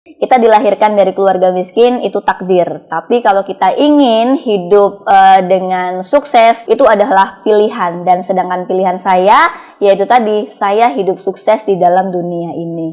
Kita dilahirkan dari keluarga miskin itu takdir. Tapi kalau kita ingin hidup dengan sukses, itu adalah pilihan. Dan sedangkan pilihan saya, yaitu tadi, saya hidup sukses di dalam dunia ini.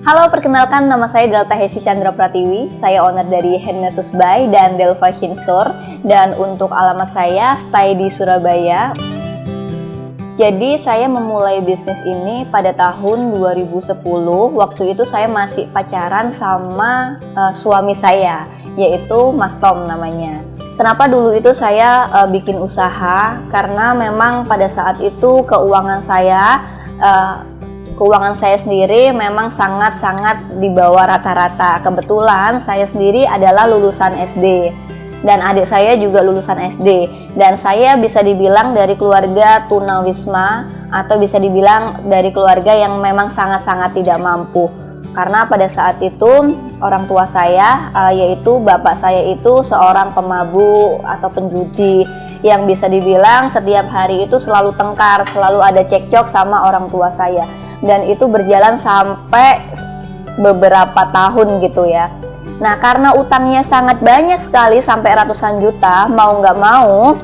Halo, perkenalkan nama saya Delta Hesi Chandra Pratiwi. Saya owner dari Handmade Susbai dan Del Fashion Store. Dan untuk alamat saya stay di Surabaya. Jadi saya memulai bisnis ini pada tahun 2010. Waktu itu saya masih pacaran sama suami saya, yaitu Mas Tom namanya. Kenapa dulu itu saya bikin usaha? Karena memang pada saat itu keuangan saya sendiri memang sangat-sangat di bawah rata-rata. Kebetulan saya sendiri adalah lulusan SD dan adik saya juga lulusan SD, dan saya bisa dibilang dari keluarga tunawisma atau bisa dibilang dari keluarga yang memang sangat-sangat tidak mampu. Karena pada saat itu orang tua saya yaitu bapak saya itu seorang pemabuk atau penjudi yang bisa dibilang setiap hari itu selalu tengkar, selalu ada cekcok sama orang tua saya. Dan itu berjalan sampai beberapa tahun gitu ya. Nah, karena utangnya sangat banyak sekali sampai ratusan juta, mau nggak mau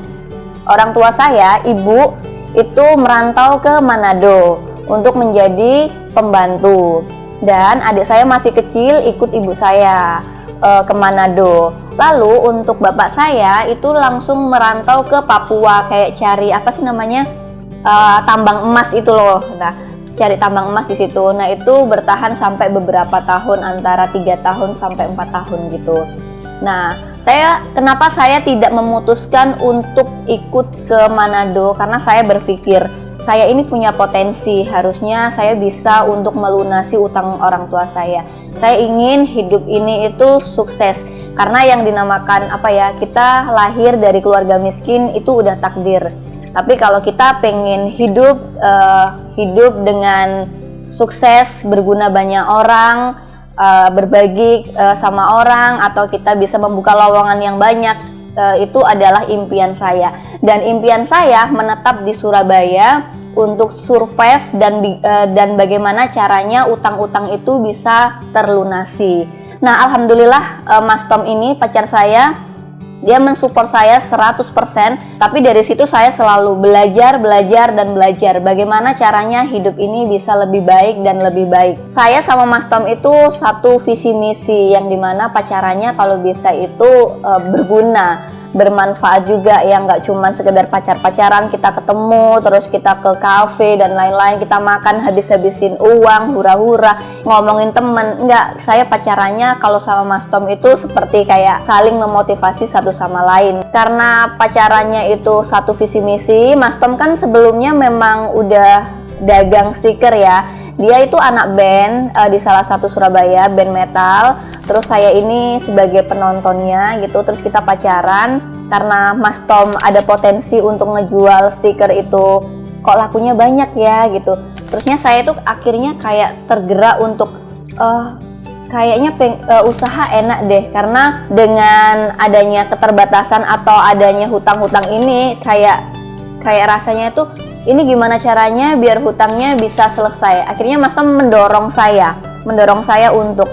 orang tua saya, ibu, itu merantau ke Manado untuk menjadi pembantu. Dan adik saya masih kecil ikut ibu saya ke Manado. Lalu untuk bapak saya itu langsung merantau ke Papua, kayak cari apa sih namanya, tambang emas itu loh. Nah, cari tambang emas di situ. Nah, itu bertahan sampai beberapa tahun, antara 3 tahun sampai 4 tahun gitu. Nah, kenapa saya tidak memutuskan untuk ikut ke Manado? Karena saya berpikir saya ini punya potensi, harusnya saya bisa untuk melunasi utang orang tua saya. Saya ingin hidup ini itu sukses. Karena yang dinamakan kita lahir dari keluarga miskin itu udah takdir. Tapi kalau kita pengen hidup dengan sukses, berguna banyak orang, berbagi sama orang, atau kita bisa membuka lowongan yang banyak, itu adalah impian saya. Dan impian saya menetap di Surabaya untuk survive dan bagaimana caranya utang-utang itu bisa terlunasi. Nah, alhamdulillah Mas Tom ini pacar saya, dia mensupport saya 100%, tapi dari situ saya selalu belajar bagaimana caranya hidup ini bisa lebih baik dan lebih baik. Saya sama Mas Tom itu satu visi misi, yang dimana pacarannya kalau bisa itu berguna, bermanfaat juga, yang nggak cuma sekedar pacaran, kita ketemu terus kita ke kafe dan lain-lain, kita makan habis-habisin uang, hura-hura, ngomongin temen. Enggak, saya pacarannya kalau sama Mas Tom itu seperti kayak saling memotivasi satu sama lain. Karena pacarannya itu satu visi misi, Mas Tom kan sebelumnya memang udah dagang stiker ya. Dia itu anak band di salah satu Surabaya, band metal. Terus saya ini sebagai penontonnya gitu. Terus kita pacaran karena Mas Tom ada potensi untuk ngejual stiker itu, kok lakunya banyak ya gitu. Terusnya saya tuh akhirnya kayak tergerak untuk kayaknya usaha enak deh, karena dengan adanya keterbatasan atau adanya hutang-hutang ini kayak rasanya tuh ini gimana caranya biar hutangnya bisa selesai. Akhirnya Mas Tom mendorong saya untuk,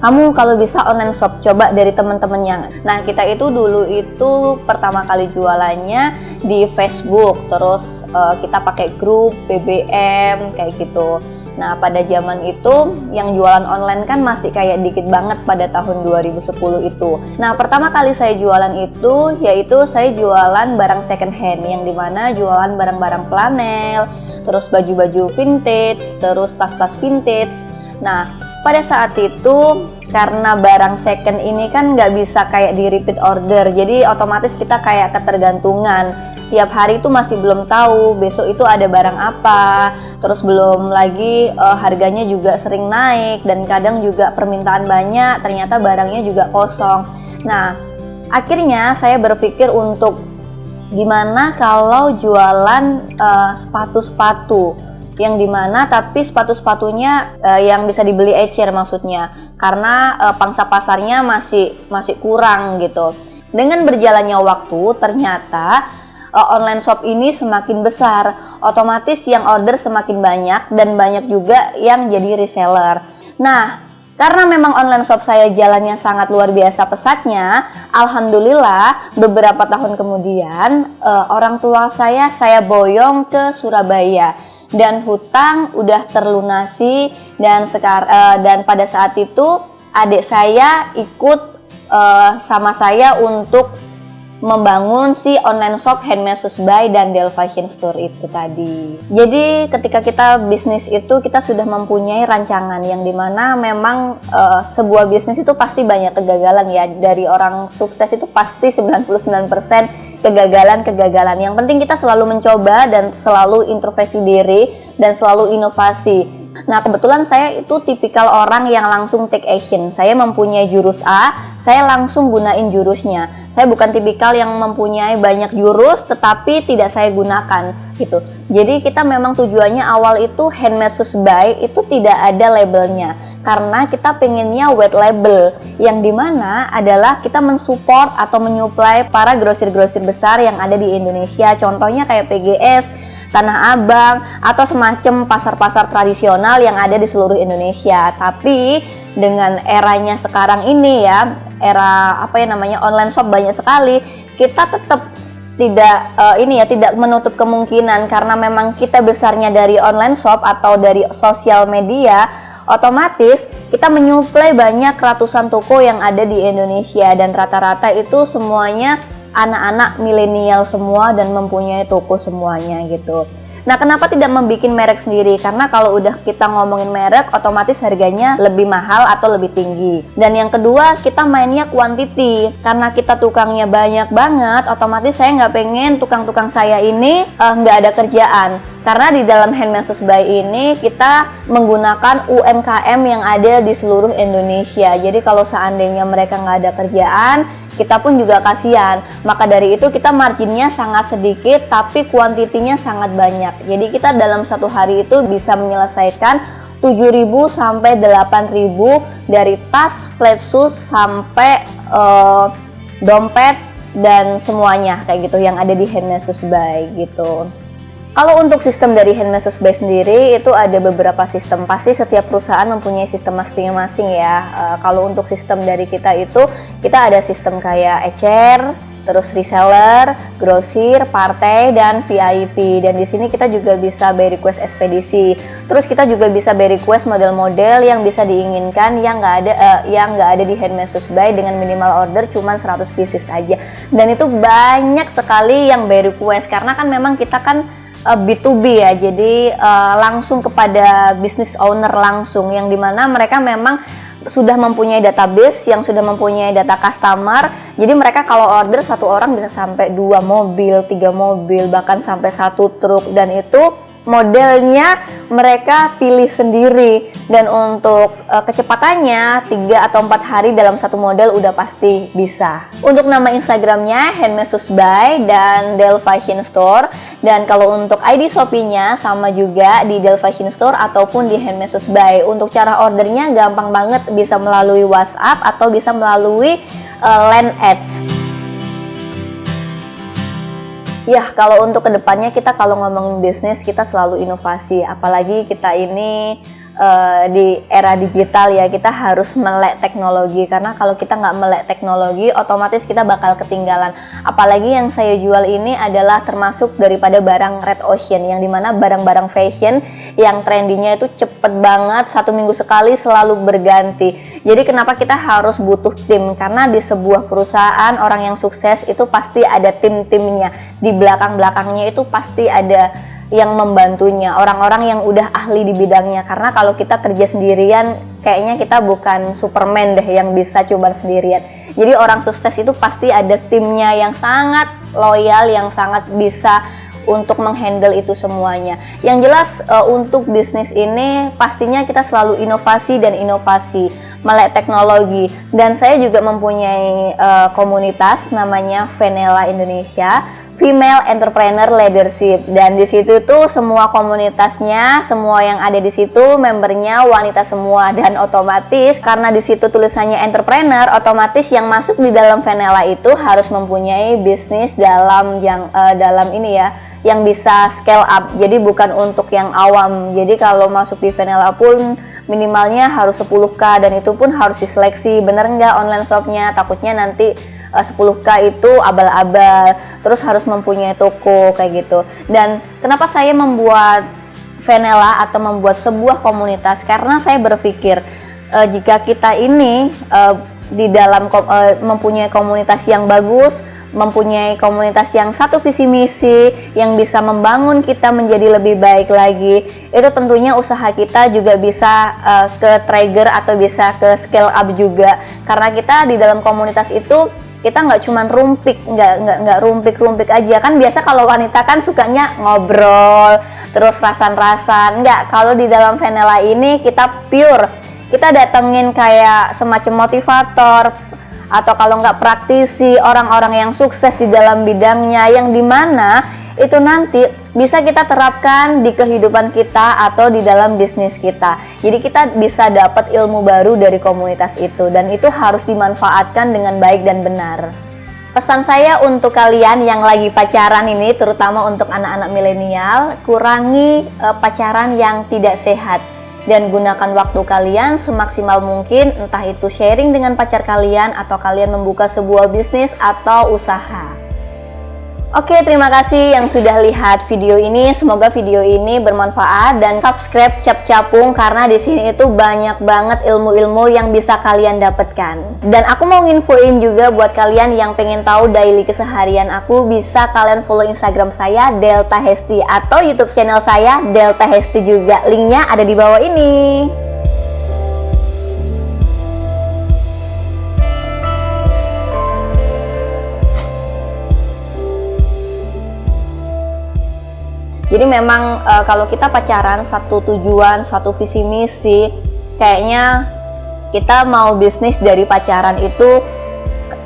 kamu kalau bisa online shop, coba dari teman-temannya. Nah, kita itu dulu itu pertama kali jualannya di Facebook, terus kita pakai grup BBM kayak gitu. Nah, pada zaman itu yang jualan online kan masih kayak dikit banget pada tahun 2010 itu. Nah, pertama kali saya jualan itu yaitu saya jualan barang second hand, yang dimana jualan barang-barang flanel, terus baju-baju vintage, terus tas-tas vintage. Nah, pada saat itu karena barang second ini kan nggak bisa kayak di repeat order, jadi otomatis kita kayak ketergantungan. Tiap hari itu masih belum tahu besok itu ada barang apa, terus belum lagi harganya juga sering naik, dan kadang juga permintaan banyak, ternyata barangnya juga kosong. Nah, Akhirnya saya berpikir untuk gimana kalau jualan sepatu-sepatu yang dimana tapi sepatu-sepatunya yang bisa dibeli ecer maksudnya, karena pangsa pasarnya masih kurang gitu. Dengan berjalannya waktu ternyata online shop ini semakin besar, otomatis yang order semakin banyak dan banyak juga yang jadi reseller. Nah, karena memang online shop saya jalannya sangat luar biasa pesatnya, alhamdulillah beberapa tahun kemudian orang tua saya boyong ke Surabaya dan hutang udah terlunasi, dan pada saat itu adik saya ikut sama saya untuk membangun si online shop Handmade By dan Del Fashion Store itu tadi. Jadi ketika kita bisnis itu kita sudah mempunyai rancangan yang dimana memang sebuah bisnis itu pasti banyak kegagalan ya. Dari orang sukses itu pasti 99% kegagalan. Yang penting kita selalu mencoba dan selalu introspeksi diri dan selalu inovasi. Nah, kebetulan saya itu tipikal orang yang langsung take action. Saya mempunyai jurus A, saya langsung gunain jurusnya. Saya bukan tipikal yang mempunyai banyak jurus tetapi tidak saya gunakan gitu. Jadi kita memang tujuannya awal itu Handmade By itu tidak ada labelnya, karena kita pengennya white label, yang dimana adalah kita mensupport atau menyuplai para grosir-grosir besar yang ada di Indonesia. Contohnya kayak PGS, Tanah Abang, atau semacam pasar-pasar tradisional yang ada di seluruh Indonesia. Tapi dengan eranya sekarang ini ya, era online shop banyak sekali, kita tetap tidak menutup kemungkinan, karena memang kita besarnya dari online shop atau dari sosial media, otomatis kita menyuplai banyak ratusan toko yang ada di Indonesia, dan rata-rata itu semuanya anak-anak milenial semua dan mempunyai toko semuanya gitu. Nah, kenapa tidak membuat merek sendiri? Karena kalau udah kita ngomongin merek, otomatis harganya lebih mahal atau lebih tinggi. Dan yang kedua, kita mainnya quantity. Karena kita tukangnya banyak banget, otomatis saya nggak pengen tukang-tukang saya ini nggak ada kerjaan. Karena di dalam Handmade By ini kita menggunakan UMKM yang ada di seluruh Indonesia. Jadi kalau seandainya mereka nggak ada kerjaan, kita pun juga kasihan. Maka dari itu kita marginnya sangat sedikit tapi kuantitinya sangat banyak. Jadi kita dalam satu hari itu bisa menyelesaikan 7.000 sampai 8.000 dari tas, flat shoes sampai dompet dan semuanya kayak gitu yang ada di Handmade By gitu. Kalau untuk sistem dari Handmade By sendiri itu ada beberapa sistem. Pasti setiap perusahaan mempunyai sistem masing-masing ya. Kalau untuk sistem dari kita itu, kita ada sistem kayak ecer, terus reseller, grosir, partai, dan VIP. Dan di sini kita juga bisa by request ekspedisi. Terus kita juga bisa by request model-model yang bisa diinginkan yang nggak ada di Handmade By dengan minimal order cuma 100 pieces aja. Dan itu banyak sekali yang by request karena kan memang kita kan B2B ya, jadi langsung kepada business owner langsung, yang dimana mereka memang sudah mempunyai database, yang sudah mempunyai data customer. Jadi mereka kalau order satu orang bisa sampai 2 mobil, 3 mobil, bahkan sampai 1 truk, dan itu modelnya mereka pilih sendiri. Dan untuk kecepatannya 3 atau 4 hari dalam satu model udah pasti bisa. Untuk nama Instagramnya Handmade By dan Del Fashion Store. Dan kalau untuk ID Shopee-nya sama juga di Del Fashion Store ataupun di Handmade By. Untuk cara ordernya gampang banget, bisa melalui WhatsApp atau bisa melalui LAN ad. Ya, kalau untuk kedepannya kita kalau ngomongin bisnis kita selalu inovasi, apalagi kita ini di era digital ya, kita harus melek teknologi, karena kalau kita nggak melek teknologi otomatis kita bakal ketinggalan. Apalagi yang saya jual ini adalah termasuk daripada barang red ocean, yang dimana barang-barang fashion yang trendinya itu cepet banget, 1 minggu sekali selalu berganti. Jadi kenapa kita harus butuh tim? Karena di sebuah perusahaan orang yang sukses itu pasti ada tim-timnya, di belakang-belakangnya itu pasti ada yang membantunya, orang-orang yang udah ahli di bidangnya. Karena kalau kita kerja sendirian kayaknya kita bukan Superman deh yang bisa coba sendirian. Jadi orang sukses itu pasti ada timnya yang sangat loyal, yang sangat bisa untuk menghandle itu semuanya. Yang jelas untuk bisnis ini pastinya kita selalu inovasi dan inovasi. melek teknologi. Dan saya juga mempunyai komunitas namanya Venela Indonesia, Female Entrepreneur Leadership, dan di situ tuh semua komunitasnya, semua yang ada di situ membernya wanita semua, dan otomatis karena di situ tulisannya entrepreneur, otomatis yang masuk di dalam Venela itu harus mempunyai bisnis dalam ini ya, yang bisa scale up. Jadi bukan untuk yang awam. Jadi kalau masuk di Venela pun minimalnya harus 10k, dan itu pun harus diseleksi bener nggak online shopnya, takutnya nanti 10k itu abal-abal, terus harus mempunyai toko kayak gitu. Dan kenapa saya membuat Venela atau membuat sebuah komunitas, karena saya berpikir jika kita ini di dalam mempunyai komunitas yang bagus, mempunyai komunitas yang satu visi misi, yang bisa membangun kita menjadi lebih baik lagi, itu tentunya usaha kita juga bisa ke trigger atau bisa ke scale up juga. Karena kita di dalam komunitas itu kita nggak cuman nggak rumpik aja. Kan biasa kalau wanita kan sukanya ngobrol terus rasan-rasan. Nggak, kalau di dalam Venela ini kita pure, kita datengin kayak semacam motivator, atau kalau nggak praktisi, orang-orang yang sukses di dalam bidangnya, yang dimana itu nanti bisa kita terapkan di kehidupan kita atau di dalam bisnis kita. Jadi kita bisa dapat ilmu baru dari komunitas itu, dan itu harus dimanfaatkan dengan baik dan benar. Pesan saya untuk kalian yang lagi pacaran ini, terutama untuk anak-anak milenial, kurangi pacaran yang tidak sehat, dan gunakan waktu kalian semaksimal mungkin, entah itu sharing dengan pacar kalian atau kalian membuka sebuah bisnis atau usaha. Oke, terima kasih yang sudah lihat video ini. Semoga video ini bermanfaat, dan subscribe Cap Capung karena di sini itu banyak banget ilmu-ilmu yang bisa kalian dapatkan. Dan aku mau nginfoin juga buat kalian yang pengen tahu daily keseharian aku, bisa kalian follow Instagram saya Delta Hesti, atau YouTube channel saya Delta Hesti juga. Linknya ada di bawah ini. Jadi memang kalau kita pacaran satu tujuan, satu visi misi, kayaknya kita mau bisnis dari pacaran itu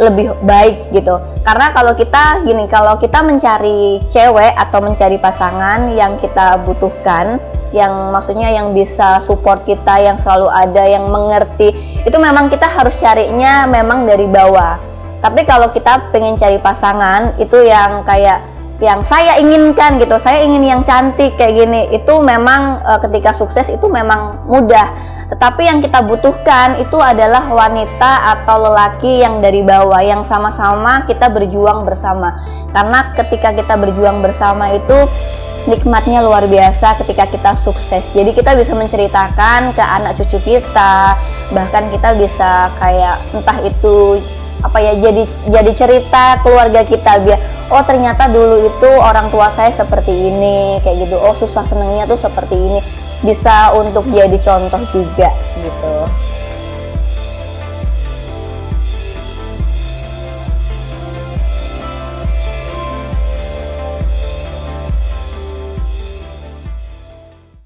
lebih baik gitu. Karena kalau kita gini, kalau kita mencari cewek atau mencari pasangan yang kita butuhkan, yang maksudnya yang bisa support kita, yang selalu ada, yang mengerti, itu memang kita harus carinya memang dari bawah. Tapi kalau kita pengen cari pasangan itu yang kayak yang saya inginkan gitu, saya ingin yang cantik kayak gini, itu memang ketika sukses itu memang mudah. Tetapi yang kita butuhkan itu adalah wanita atau lelaki yang dari bawah, yang sama-sama kita berjuang bersama. Karena ketika kita berjuang bersama itu nikmatnya luar biasa ketika kita sukses. Jadi kita bisa menceritakan ke anak cucu kita, bahkan kita bisa kayak entah itu apa ya, jadi cerita keluarga kita, biar oh ternyata dulu itu orang tua saya seperti ini kayak gitu, oh susah senengnya tuh seperti ini, bisa untuk jadi contoh juga gitu.